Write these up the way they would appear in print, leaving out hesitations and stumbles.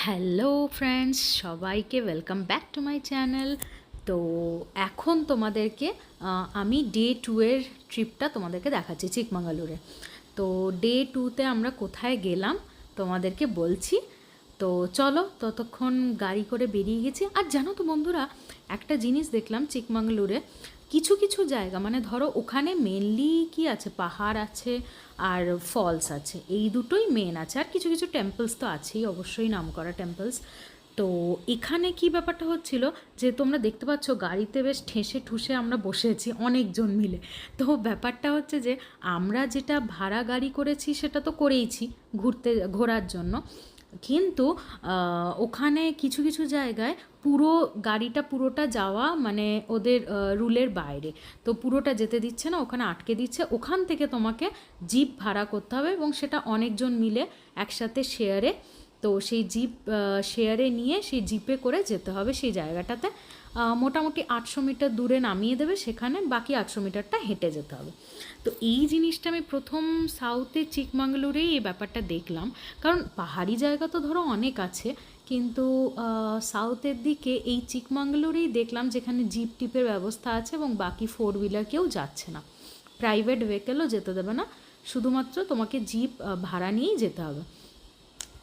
Hello friends, সবাইকে welcome back to my channel. তো এখন তোমাদেরকে আমি ডে 2 এর ট্রিপটা তোমাদেরকে দেখাচ্ছি চিকমাগালুরে। তো ডে 2তে আমরা কোথায় গেলাম তোমাদেরকে বলছি। তো চলো, ততক্ষণ গাড়ি করে বেরিয়ে গেছি। আর জানো তো বন্ধুরা, একটা জিনিস দেখলাম চিকমাগালুরে, কিছু কিছু জায়গা মানে ধরো ওখানে মেনলি কি আছে, পাহাড় আছে আর ফলস আছে, এই দুটোই মেন আছে। আর কিছু কিছু টেম্পলস তো আছেই, অবশ্যই নামকরা টেম্পলস। তো এখানে কি ব্যাপারটা হচ্ছিল, যে তোমরা দেখতে পাচ্ছ গাড়িতে বেশ ঠেসে ঠুসে আমরা বসেছি অনেকজন মিলে। তো ব্যাপারটা হচ্ছে যে আমরা যেটা ভাড়া গাড়ি করেছি সেটা তো করেইছি ঘোরার জন্য, কিন্তু ওখানে কিছু কিছু জায়গায় পুরো গাড়িটা পুরোটা যাওয়া মানে ওদের রুলের বাইরে। তো পুরোটা যেতে দিচ্ছে না, ওখানে আটকে দিচ্ছে। ওখান থেকে তোমাকে জিপ ভাড়া করতে হবে এবং সেটা অনেকজন মিলে একসাথে শেয়ারে। তো সেই জিপ শেয়ারে নিয়ে সেই জিপে করে যেতে হবে সেই জায়গাটাতে। মোটামুটি 800 মিটার দূরে নামিয়ে দেবে, সেখানে বাকি 800 মিটারটা হেঁটে যেতে হবে। তো এই জিনিসটা আমি প্রথম সাউথে চিকমাগালুরেই এই ব্যাপারটা দেখলাম। কারণ পাহাড়ি জায়গা তো ধরো অনেক আছে, কিন্তু সাউথের দিকে এই চিকমাগালুরেই দেখলাম যেখানে জিপ টিপের ব্যবস্থা আছে এবং বাকি 4 হুইলার কেউ যাচ্ছে না, প্রাইভেট ভেহিকেলও যেতে দেবে না, শুধুমাত্র তোমাকে জিপ ভাড়া নিয়েই যেতে হবে।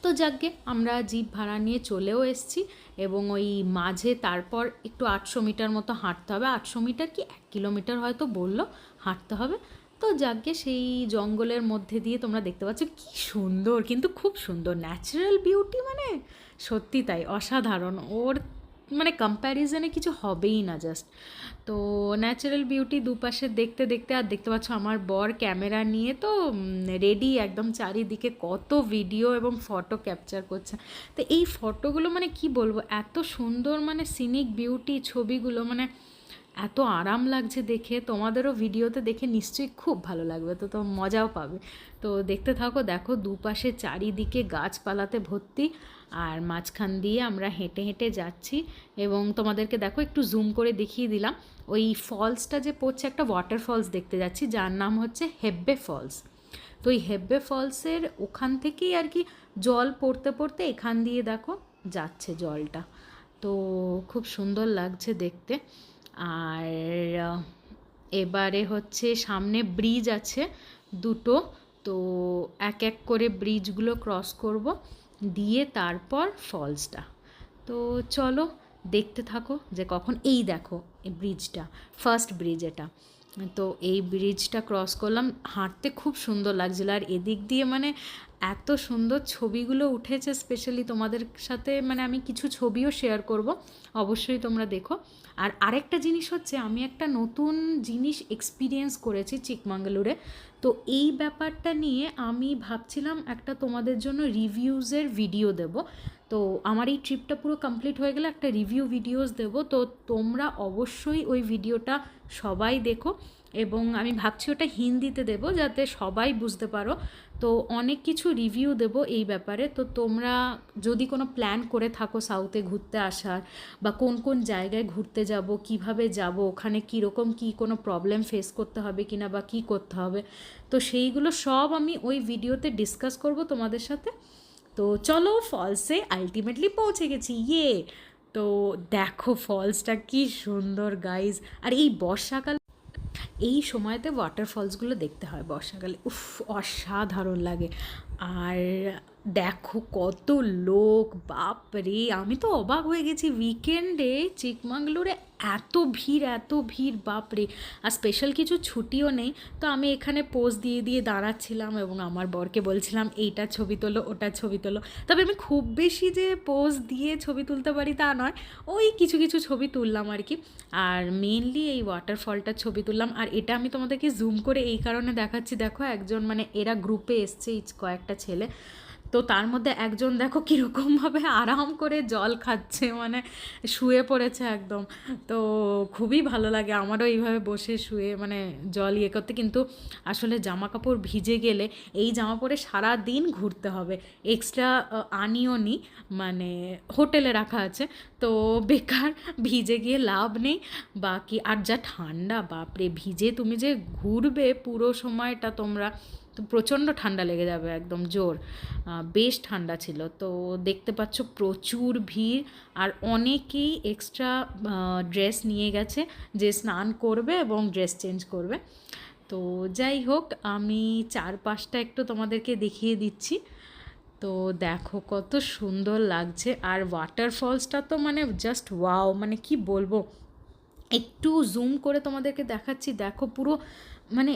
তো যাকগে, আমরা জিপ ভাড়া নিয়ে চলেও এসেছি এবং ওই মাঝে তারপর একটু 800 মিটার মতো হাঁটতে হবে। 800 মিটার কি 1 কিলোমিটার হয়তো বললো হাঁটতে হবে। তো যাকগে, সেই জঙ্গলের মধ্যে দিয়ে তোমরা দেখতে পাচ্ছ কি সুন্দর, কিন্তু খুব সুন্দর ন্যাচারাল বিউটি, মানে সত্যি তাই, অসাধারণ। ওর মানে কম্প্যারিজনে কিছু হবেই না জাস্ট। তো ন্যাচারাল বিউটি দুপাশে দেখতে দেখতে, আর দেখতে পাচ্ছ আমার বর ক্যামেরা নিয়ে তো রেডি একদম, চারিদিকে কত ভিডিও এবং ফটো ক্যাপচার করছে। তো এই ফটোগুলো মানে কি বলবো, এত সুন্দর, মানে সিনিক বিউটি ছবিগুলো, মানে এত আরাম লাগছে দেখে। তোমাদেরও ভিডিওতে দেখে নিশ্চয়ই খুব ভালো লাগবে, তো তো মজাও পাবে। তো দেখতে থাকো, দেখো দুপাশে চারিদিকে গাছপালাতে ভর্তি, আর মাঝখান দিয়ে আমরা হেঁটে হেঁটে যাচ্ছি। এবং তোমাদেরকে দেখো একটু জুম করে দেখিয়ে দিলাম, ওই ফলসটা যে পড়ছে, একটা ওয়াটার ফলস দেখতে যাচ্ছি যার নাম হচ্ছে হেব্বে ফলস। তো এই হেব্বে ফলসের ওখান থেকেই আর কি জল পড়তে পড়তে এখান দিয়ে দেখো যাচ্ছে জলটা। তো খুব সুন্দর লাগছে দেখতে। আর এবারে হচ্ছে সামনে ব্রিজ আছে দুটো, তো এক এক করে ব্রিজগুলো ক্রস করব, দিয়ে তারপর ফলসটা। তো চলো দেখতে থাকো যে কখন, এই দেখো এই ব্রিজটা, ফার্স্ট ব্রিজ এটা। তো এই ব্রিজটা ক্রস করলাম, হাঁটতে খুব সুন্দর লাগছিলো। আর এদিক দিয়ে মানে এত সুন্দর ছবিগুলো উঠেছে, স্পেশালি তোমাদের সাথে মানে আমি কিছু ছবিও শেয়ার করব, অবশ্যই তোমরা দেখো। আর আরেকটা জিনিস হচ্ছে, আমি একটা নতুন জিনিস এক্সপিরিয়েন্স করেছি চিকমাগালুরে। তো এই ব্যাপারটা নিয়ে আমি ভাবছিলাম একটা তোমাদের জন্য রিভিউজের ভিডিও দেব। তো আমার এই ট্রিপটা পুরো কমপ্লিট হয়ে গেলে একটা রিভিউ ভিডিওস দেবো, তো তোমরা অবশ্যই ওই ভিডিওটা সবাই দেখো। এবং আমি ভাবছি ওটা হিন্দিতে দেবো যাতে সবাই বুঝতে পারো। তো অনেক কিছু রিভিউ দেবো এই ব্যাপারে। তো তোমরা যদি কোনো প্ল্যান করে থাকো সাউথে ঘুরতে আসার, বা কোন কোন জায়গায় ঘুরতে যাব, কিভাবে যাব, ওখানে কীরকম কী কোনো প্রবলেম ফেস করতে হবে কিনা বা কী করতে হবে, তো সেইগুলো সব আমি ওই ভিডিওতে ডিসকাস করব তোমাদের সাথে। তো চলো, ফলসে আলটিমেটলি পৌঁছে গেছি, তো দেখো ফলসটা কি সুন্দর গাইজ। আর এই বর্ষাকাল, এই সময়তে ওয়াটারফলসগুলো দেখতে হয় বর্ষাকালে, উফ অসাধারণ লাগে। আর দেখো কত লোক, বাপ রে, আমি তো অবাক হয়ে গেছি উইকেন্ডে চিকমাগালুরে এত ভিড়, বাপ রে। আর স্পেশাল কিছু ছুটিও নেই, তো আমি এখানে পোজ দিয়ে দিয়ে দাঁড়াচ্ছিলাম এবং আমার বরকে বলছিলাম এইটা ছবি তোলো, ওটা ছবি তোলো। তবে আমি খুব বেশি যে পোজ দিয়ে ছবি তুলতে পারি তা নয়, ওই কিছু কিছু ছবি তুললাম আর কি। আর মেনলি এই ওয়াটারফলটার ছবি তুললাম। আর এটা আমি তোমাদেরকে জুম করে এই কারণে দেখাচ্ছি, দেখো একজন মানে এরা গ্রুপে এসছে কয়েকটা ছেলে, তো তার মধ্যে একজন দেখো কীরকমভাবে আরাম করে জল খাচ্ছে, মানে শুয়ে পড়েছে একদম। তো খুবই ভালো লাগে আমারও এইভাবে বসে শুয়ে মানে জল করতে, কিন্তু আসলে জামা কাপড় ভিজে গেলে এই জামা পরে সারা দিন ঘুরতে হবে। এক্সট্রা আনিও নি, মানে হোটেলে রাখা আছে, তো বেকার ভিজে গিয়ে লাভ নেই। বাকি আর যা ঠান্ডা, বাপরে, ভিজে তুমি যে ঘুরবে পুরো সময়টা তোমরা, তো প্রচণ্ড ঠান্ডা লেগে যাবে, একদম জোর। বেশ ঠান্ডা ছিল। তো দেখতে পাচ্ছ প্রচুর ভিড়, আর অনেকেই এক্সট্রা ড্রেস নিয়ে গেছে যে স্নান করবে এবং ড্রেস চেঞ্জ করবে। তো যাই হোক, আমি চারপাশটা একটু তোমাদেরকে দেখিয়ে দিচ্ছি। তো দেখো কত সুন্দর লাগছে, আর ওয়াটারফলসটা তো মানে জাস্ট ওয়াও, মানে কি বলবো, একটু জুম করে তোমাদেরকে দেখাচ্ছি। দেখো পুরো মানে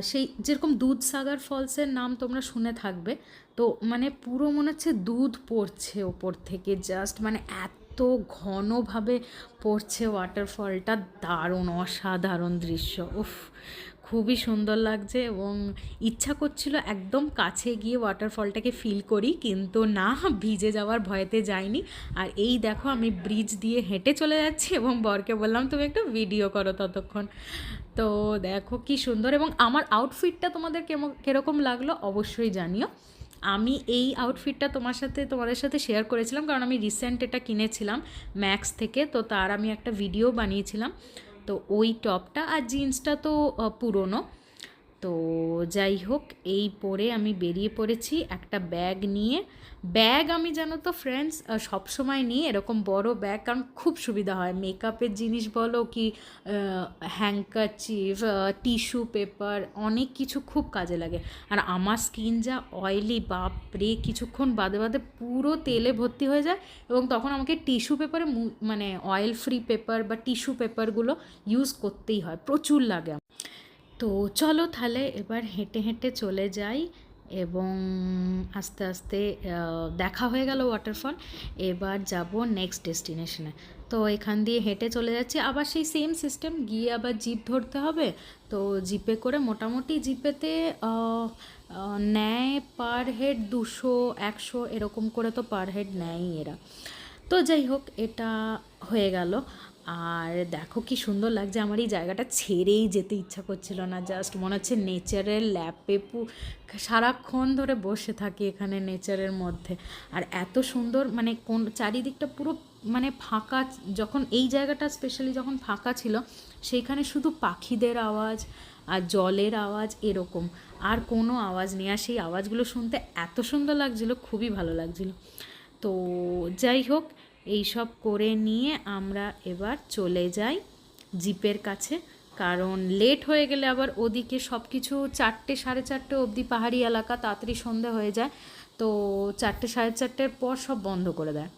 সেই যেরকম দুধসাগর ফলসের নাম তোমরা শুনে থাকবে, তো মানে পুরো মনে হচ্ছে দুধ পড়ছে ওপর থেকে, জাস্ট মানে এত ঘনভাবে পড়ছে ওয়াটারফলটা, দারুণ অসাধারণ দৃশ্য। উফ, খুবই সুন্দর লাগছে, এবং ইচ্ছা করছিল একদম কাছে গিয়ে ওয়াটারফলটাকে ফিল করি, কিন্তু না, ভিজে যাওয়ার ভয়েতে যাইনি। আর এই দেখো আমি ব্রিজ দিয়ে হেঁটে চলে যাচ্ছি, এবং বরকে বললাম তুমি একটু ভিডিও করো ততক্ষণ। তো দেখো কি সুন্দর, এবং আমার আউটফিটটা তোমাদের কীরকম লাগলো অবশ্যই জানিও। আমি এই আউটফিটটা তোমাদের সাথে শেয়ার করেছিলাম, কারণ আমি রিসেন্ট এটা কিনেছিলাম ম্যাক্স থেকে, তো তার আমি একটা ভিডিও বানিয়েছিলাম। তো ওই টপটা আর জিন্সটা তো পুরনো। তো যাই হোক, এই পরে আমি বেরিয়ে পড়েছি একটা ব্যাগ নিয়ে। ব্যাগ আমি জানো তো ফ্রেন্ডস সবসময় নিই এরকম বড় ব্যাগ, কারণ খুব সুবিধা হয়, মেকআপের জিনিস বলো কি হ্যাঙ্কারচিফ, টিস্যু পেপার, অনেক কিছু খুব কাজে লাগে। আর আমার স্কিন যা অয়েলি, বাপরে, কিছুক্ষণ বাদে বাদে পুরো তেলে ভর্তি হয়ে যায়, এবং তখন আমাকে টিস্যু পেপারে মানে অয়েল ফ্রি পেপার বা টিস্যু পেপারগুলো ইউজ করতেই হয়, প্রচুর লাগে। তো চলো তাহলে এবার হেঁটে হেঁটে চলে যাই, এবং আস্তে আস্তে দেখা হয়ে গেল ওয়াটারফল। এবার যাব নেক্সট ডেস্টিনেশনে। তো এখান দিয়ে হেঁটে চলে যাচ্ছি, আবার সেই সেম সিস্টেম, গিয়ে আবার জিপ ধরতে হবে। তো জিপে করে মোটামুটি জিপেতে নেয় পার হেড 200-100 এরকম করে, তো পার হেড নেয়ই এরা। তো যাই হোক, এটা হয়ে গেল। আর দেখো কি সুন্দর লাগছে, আমার এই জায়গাটা ছেড়েই যেতে ইচ্ছা করছিল না, জাস্ট মনে হচ্ছে নেচারের ল্যাপে সারাক্ষণ ধরে বসে থাকি এখানে নেচারের মধ্যে। আর এত সুন্দর, মানে কোন চারিদিকটা পুরো মানে ফাঁকা, যখন এই জায়গাটা স্পেশালি যখন ফাঁকা ছিল, সেইখানে শুধু পাখিদের আওয়াজ আর জলের আওয়াজ, এরকম আর কোনো আওয়াজ নেই। আর সেই আওয়াজগুলো শুনতে এত সুন্দর লাগছিল, খুবই ভালো লাগছিল। তো যাই হোক, এই সব করে নিয়ে আমরা এবার চলে যাই জিপের কাছে, কারণ লেট হয়ে গেলে আবার ওদিকে সব কিছু 4-4:30 অবধি পাহাড়ি এলাকা, তাড়াতাড়ি সন্ধে হয়ে যায়, তো 4-4:30 পর সব বন্ধ করে দেয়।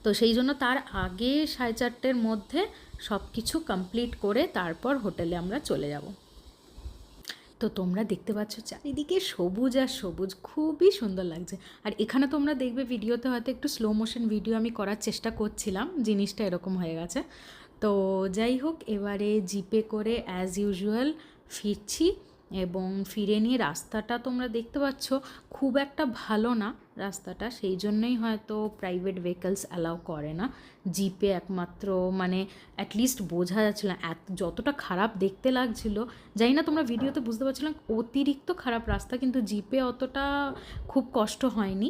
তো সেই জন্য তার আগে 4:30 মধ্যে সব কিছু কমপ্লিট করে তারপর হোটেলে আমরা চলে যাব। তো তোমরা দেখতে পাচ্ছ চারিদিকে সবুজ আর সবুজ, খুবই সুন্দর লাগছে। আর এখানে তোমরা দেখবে ভিডিওতে হয়তো একটু স্লো মোশন ভিডিও আমি করার চেষ্টা করছিলাম, জিনিসটা এরকম হয়ে গেছে। তো যাই হোক, এবারে জিপে করে অ্যাজ ইউজুয়াল ফিরছি, এবং ফিরে নিয়ে রাস্তাটা তোমরা দেখতে পাচ্ছ খুব একটা ভালো না রাস্তাটা, সেই জন্যই হয়তো প্রাইভেট ভেহিকলস অ্যালাউ করে না। জিপে একমাত্র মানে অ্যাটলিস্ট বোঝা যাচ্ছিল না, যতটা খারাপ দেখতে লাগছিল, জানি না তোমরা ভিডিওতে বুঝতে পারছিলাম, অতিরিক্ত খারাপ রাস্তা, কিন্তু জিপে অতটা খুব কষ্ট হয়নি।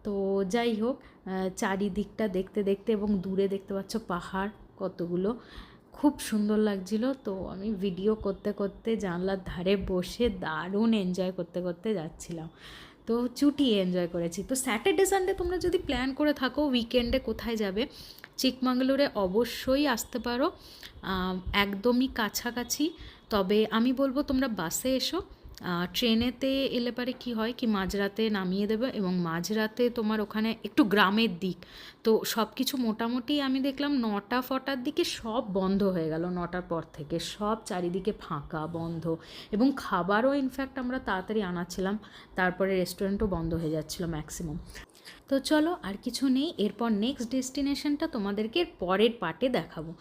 তো যাই হোক, চারিদিকটা দেখতে দেখতে, এবং দূরে দেখতে পাচ্ছ পাহাড় কতগুলো, খুব সুন্দর লাগছিল। তো আমি ভিডিও করতে করতে জানলার ধারে বসে দারুণ এনজয় করতে করতে যাচ্ছিলাম। তো চুটিয়ে এনজয় করেছি। তো স্যাটারডে সানডে তোমরা যদি প্ল্যান করে থাকো উইকেন্ডে কোথায় যাবে, চিকমাগলুরে অবশ্যই আসতে পারো, একদমই কাছাকাছি। তবে আমি বলবো তোমরা বাসে এসো, ট্রেনেতে এলে পারে কী হয় কি, মাঝরাতে নামিয়ে দেবে, এবং মাঝরাতে তোমার ওখানে একটু গ্রামের দিক, তো সব কিছু মোটামুটি আমি দেখলাম 9টার দিকে সব বন্ধ হয়ে গেল, 9টার পর থেকে সব চারিদিকে ফাঁকা বন্ধ, এবং খাবারও ইনফ্যাক্ট আমরা তাড়াতাড়ি আনাচ্ছিলাম, তারপরে রেস্টুরেন্টও বন্ধ হয়ে যাচ্ছিলো ম্যাক্সিমাম। তো চলো, আর কিছু নেই, এরপর নেক্সট ডেস্টিনেশনটা তোমাদেরকে পরের পার্টে দেখাবো।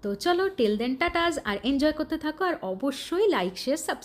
তো চলো, টিল দেন টাটাস, আর এনজয় করতে থাকো, আর অবশ্যই লাইক শেয়ার সাবস্ক্রাইব